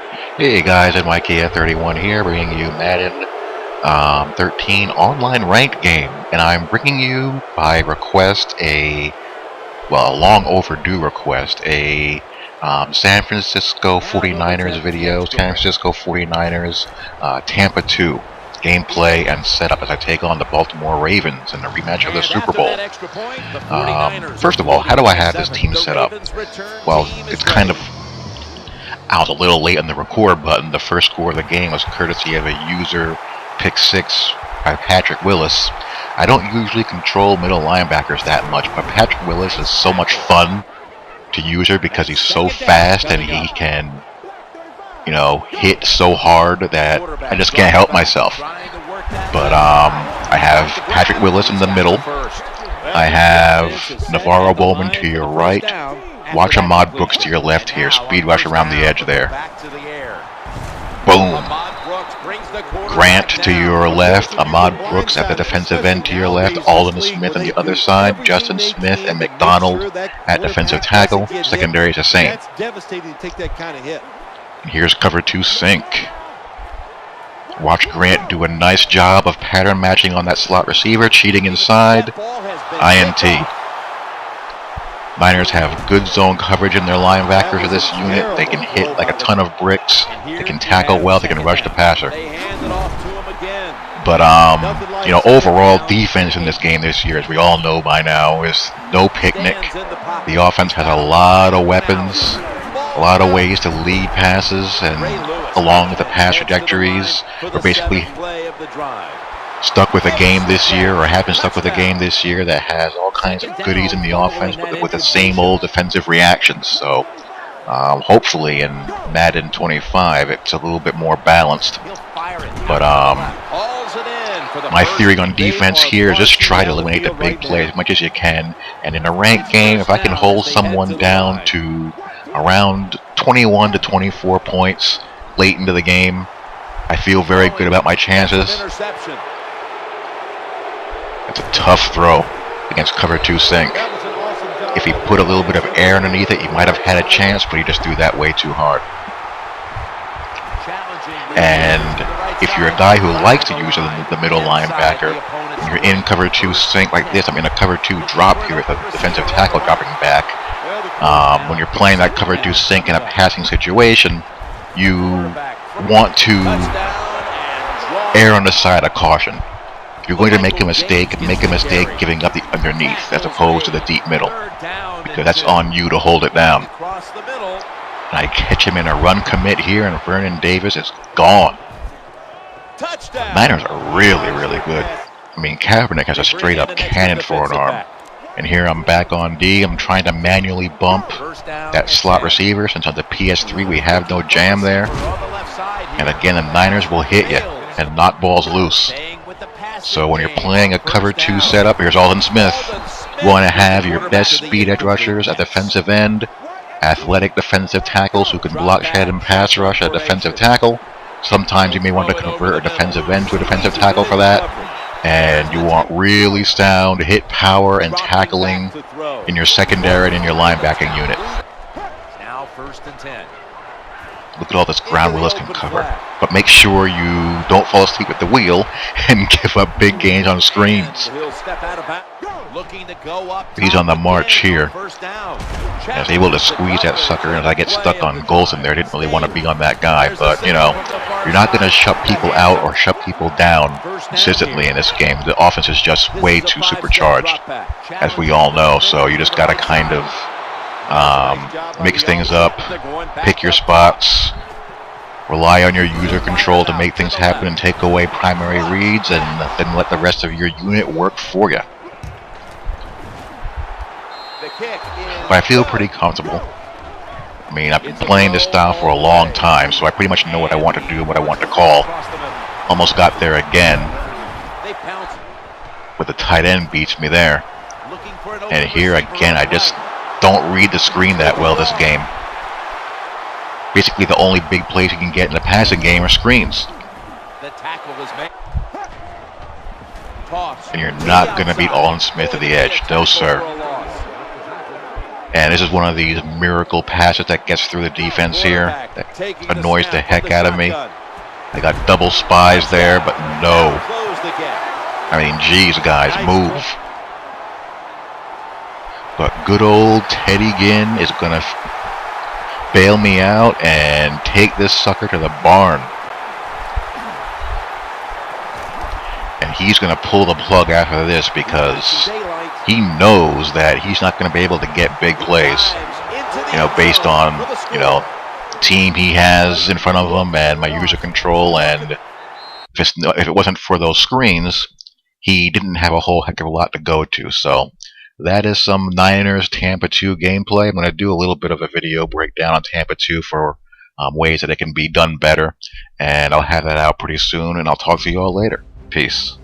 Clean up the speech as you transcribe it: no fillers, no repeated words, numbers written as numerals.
Hey guys, MYKF31 here, bringing you Madden 13 online ranked game, and I'm bringing you by request a long overdue request, a San Francisco 49ers video, San Francisco 49ers Tampa-2 gameplay and setup as I take on the Baltimore Ravens in the rematch of the Super Bowl. First of all, how do I have this team set up? Well, it's kind of I was a little late on the record button. The first score of the game was courtesy of a user pick 6 by Patrick Willis. I don't usually control middle linebackers that much, but Patrick Willis is so much fun to user because he's so fast and he can, hit so hard that I just can't help myself. But I have Patrick Willis in the middle. I have Navarro Bowman to your right. Watch Ahmad Brooks to your left here. Speed rush around the edge there. Boom. Grant to your left. Ahmad Brooks at the defensive end to your left. Alden Smith on the other side. Justin Smith and McDonald at defensive tackle. Secondary is the same. And here's cover 2 sink. Watch Grant do a nice job of pattern matching on that slot receiver. Cheating inside. INT. Niners have good zone coverage in their linebackers of this unit. They can hit like a ton of bricks. They can tackle well. They can rush the passer. But, overall defense in this game this year, as we all know by now, is no picnic. The offense has a lot of weapons, a lot of ways to lead passes, and along with the pass trajectories, we're basically stuck with a game this year, or have been stuck with a game this year that has all kinds of goodies in the offense, but with the same old defensive reactions. So hopefully in Madden 25 it's a little bit more balanced. But my theory on defense here is just try to eliminate the big plays as much as you can. And in a ranked game, if I can hold someone down to around 21 to 24 points late into the game, I feel very good about my chances. It's a tough throw against cover 2 sink. If he put a little bit of air underneath it, he might have had a chance, but he just threw that way too hard. And if you're a guy who likes to use the middle linebacker, when you're in cover 2 sink like this, I'm in a cover 2 drop here with a defensive tackle dropping back. When you're playing that cover 2 sink in a passing situation, you want to err on the side of caution. You're going to make a mistake giving up the underneath as opposed to the deep middle, because that's on you to hold it down. And I catch him in a run commit here, and Vernon Davis is gone. Niners are really, really good. I mean, Kaepernick has a straight-up cannon for an arm. And here I'm back on D. I'm trying to manually bump that slot receiver, since on the PS3 we have no jam there. And again, the Niners will hit you and knock balls loose. So when you're playing a cover 2 setup, here's Alden Smith. You want to have your best speed edge rushers at defensive end, athletic defensive tackles who can block head and pass rush at defensive tackle. Sometimes you may want to convert a defensive end to a defensive tackle for that. And you want really sound hit power and tackling in your secondary and in your linebacking unit. Now 1st and 10. Look at all this ground Willis can cover. But make sure you don't fall asleep at the wheel and give up big gains on screens. He's on the march here. I was able to squeeze that sucker, and I get stuck on goals in there. I didn't really want to be on that guy, but you're not going to shut people out or shut people down consistently in this game. The offense is just way too supercharged, as we all know. So you just got to kind of mix things up, pick your spots, rely on your user control to make things happen and take away primary reads, and then let the rest of your unit work for you. But I feel pretty comfortable. I mean, I've been playing this style for a long time, so I pretty much know what I want to do and what I want to call. Almost got there again, but the tight end beats me there. And here again, I just don't read the screen that well this game. Basically, the only big plays you can get in the passing game are screens. And you're not going to beat Alden Smith at the edge. No, sir. And this is one of these miracle passes that gets through the defense here. That annoys the heck out of me. I got double spies there, but no. I mean, geez, guys, move. But good old Teddy Ginn is going to bail me out and take this sucker to the barn. And he's going to pull the plug after this because he knows that he's not going to be able to get big plays, based on, team he has in front of him and my user control. And if it wasn't for those screens, he didn't have a whole heck of a lot to go to. So that is some Niners Tampa-2 gameplay. I'm going to do a little bit of a video breakdown on Tampa-2 for ways that it can be done better. And I'll have that out pretty soon, and I'll talk to you all later. Peace.